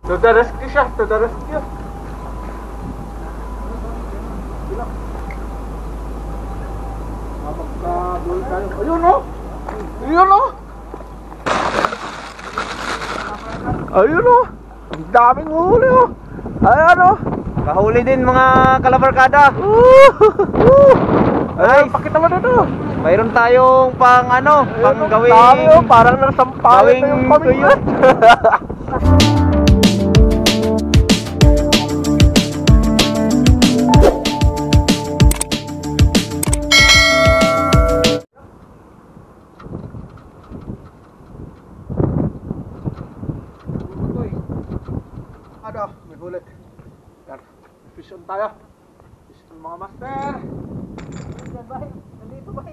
To the rescue siya, to the rescue. Magkabuhay tayo. Ayun o! Ayun o! Ayun o! Ang daming huli o! Ayan o! Kahuli din mga kalabarkada. Ay, pakita mo dito. Mayroon tayong pang ano, pang gawing dami o, parang nasampalan na yung pamilya. Ano, may huli. Yan, fish on tayo. Fish on mga master. Nandito ba?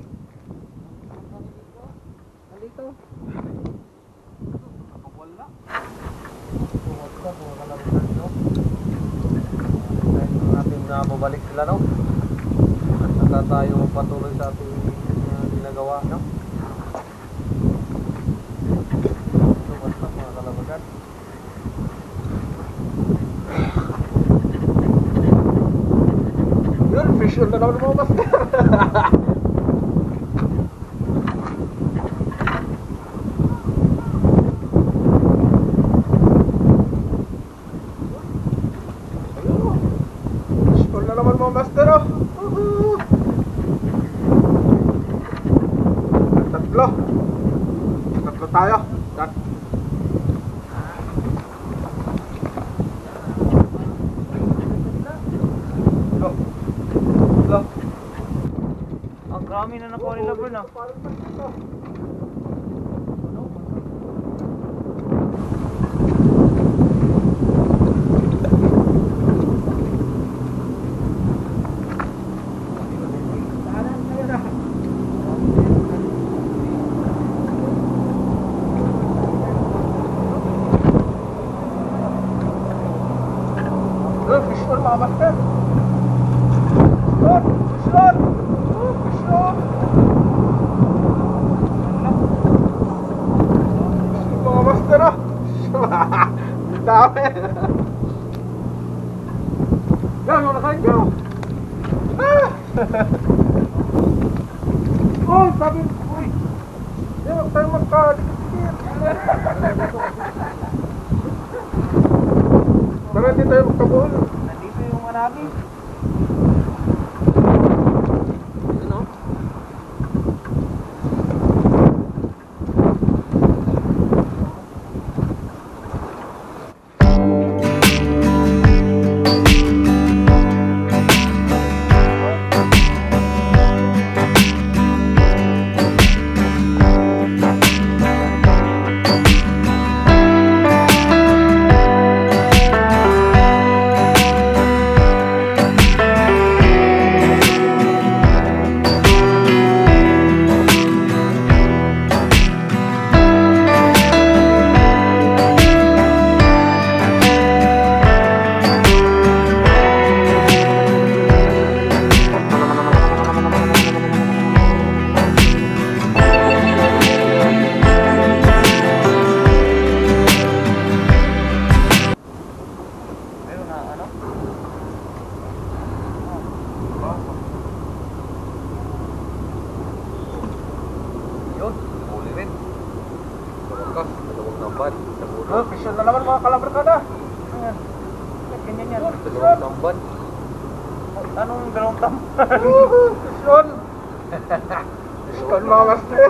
Nandito. Wala. natin na mabalik sila, no? At saka tayo patuloy sa ating ginagawa, no? Basta mga kalabagan. Yun, fish on na naman mga master. naman mga master oh. Tatlo tayo. Dan. Ang dami na nakuha nila bro na. Fish on mga master. Fish on. Fish on. Mga master oh. Dami. Yan, yung nakain nyo. Oh, sabi. Uy. Yan, huwag tayo magkadikit-dikit. Tara, hindi tayo magkabuhol. Nandito yung marami. Ano? Fish on na naman mga kalabarkada. Ayan. Ganyan yan. Dalawang tamban. Anong dalawang tamban? Fish on. Fish on mga master.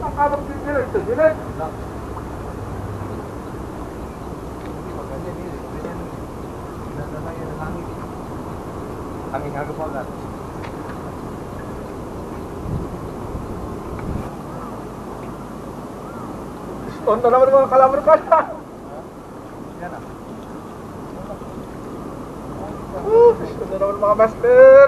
Nakakabang din ito, Jilet. Hangin agak banget. On na naman mga kalabarkada. Yan ah. Fish on na naman mga master.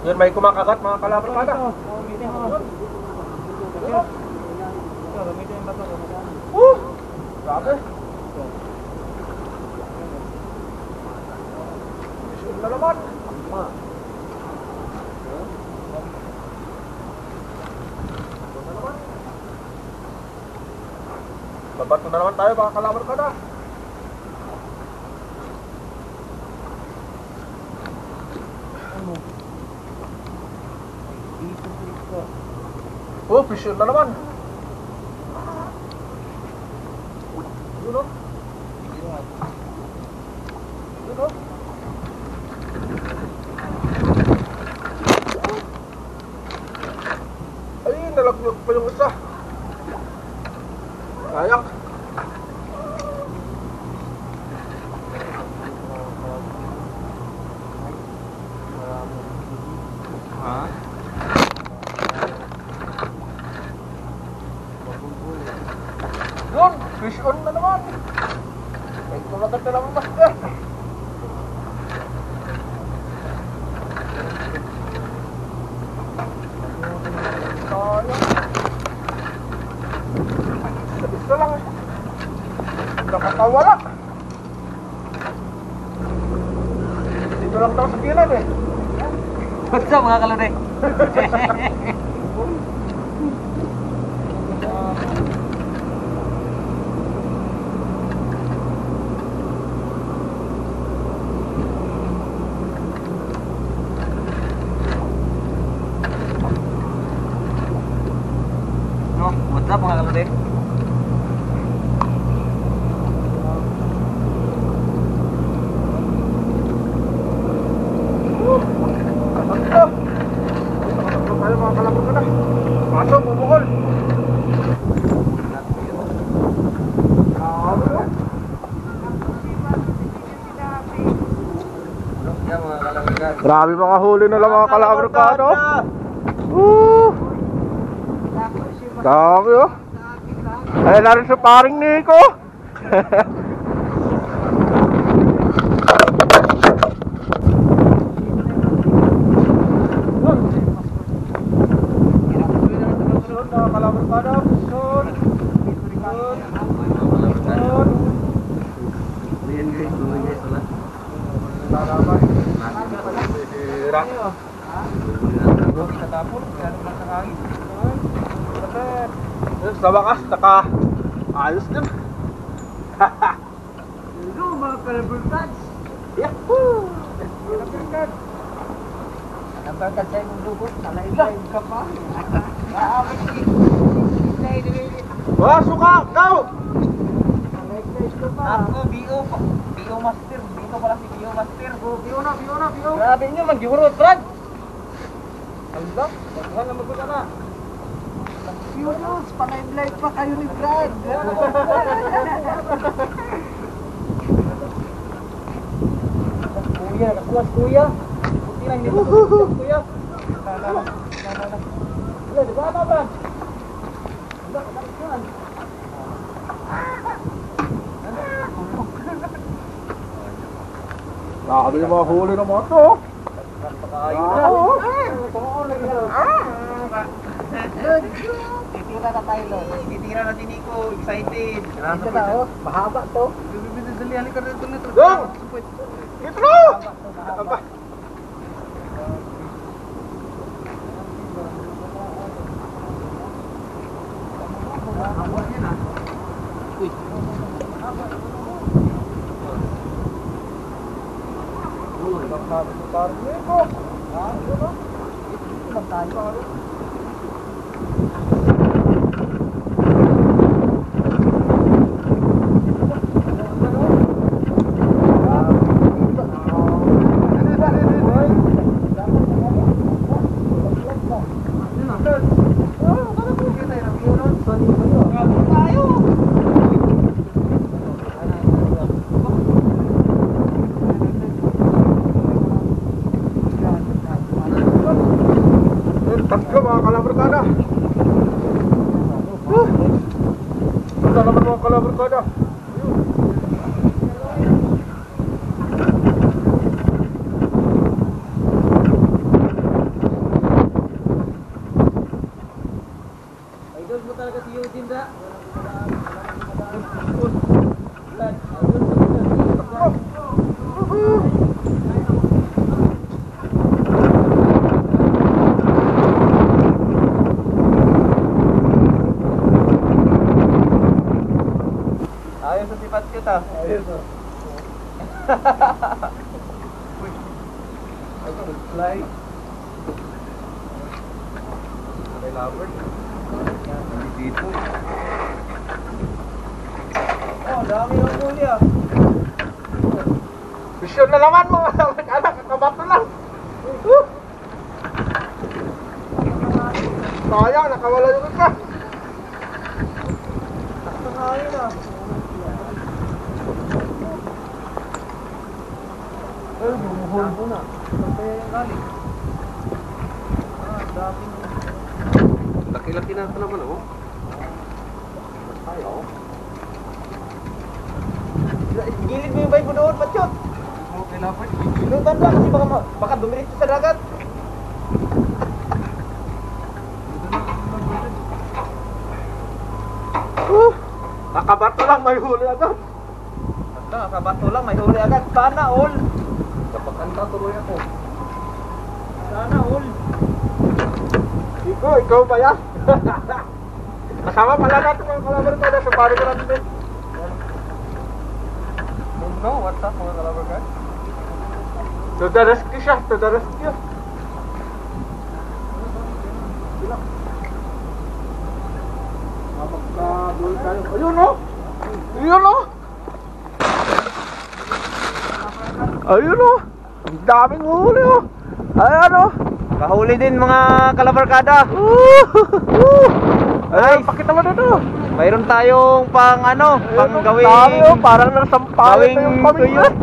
Yun, may kumakagat mga kalabarkada. Grabe. Isun na naman. Babato na naman tayo mga kalabarkada. Oh, fish na naman. Yun o. Yun o. Ay, nalagnat pa yung isa. Sayang. Ha? Yun, fish on na naman. Ay, kumagat na naman master. Isa lang eh. Nakakawala. Dito lang daw sa kilid eh. What's up mga kalore? No, what's up mga kalore? Tayo mga kalabarkada. Pasok, bubukol. Yan mga kalore. Grabe mga huli na lang mga kalabarkada. Dami oh. Ay, narin sa paring Nico. Sa wakas, ayos din. Hello mga kalabarkads. Yahoo! Kalabarkads sa'yo mong lubot. Nalay-lay ka pa. Wah, suka! Daw! Nalay-lay ka pa. Ako, BO Master. Dito pala si BO Master. BO na. Grabe nyo, mag-giurot, Brad. Alam, baguhan na magunan na. Yunus, panay-live pa kayo ni Brad. Kuya, nakakuwas kuya. Buti lang, hindi mo kuwas kuya. Wala, di ba na ba? Wala, nakikuhan. Grabe yung mga huli ng mga to. Titira na tayo, Lord. Titira na si Nico. Excited. Ito na oh, mahaba to. Dali, halika na ito. Dong! Ito na! Apa? Tatlo mga kalabarkada. Basta naman mga kalabarkada. kita. Ayun o. Fly. May lover. Dito. Oh, dami ng huli ah. Vision na naman mo. Anak, kakabat na lang. Sayang, nakawala yung isa. Tangayin ah. Ay, bumuhol ko na. Saan kaya yung galing? Daming... Laki-laki na ito naman oh. Ayaw. Gilid mo yung bike mo doon, Patsyot. Okay lang pa. Gilutan ba kasi baka dumiretso sa dagat. Nakabat na lang, may huli agad. Basta nakabato lang, may huli agad. Sana all. Kapagkanta tuloy ako. Sana all. Ikaw ba yan? Kasama pala natin mga kalabar tayo sa pari ko natin din. Don't know what's up mga kalabar ka. To the rescue siya, to the rescue. Mapagkabuhay tayo. Ayun o! Ayun o! Ayun o! Ang daming huli o! Ayan o! Kahuli din mga kalabarkada. Ay, pakita mo dito. Mayroon tayong pang ano, pang gawing Dami o, parang nasampalin gawing na yung pamilya. tuyot.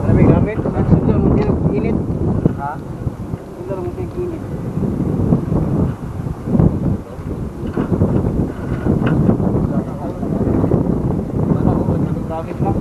Ano may gamit? Sila mo pinag-init. Ha? Sila mo pinag-init. Gamit lang.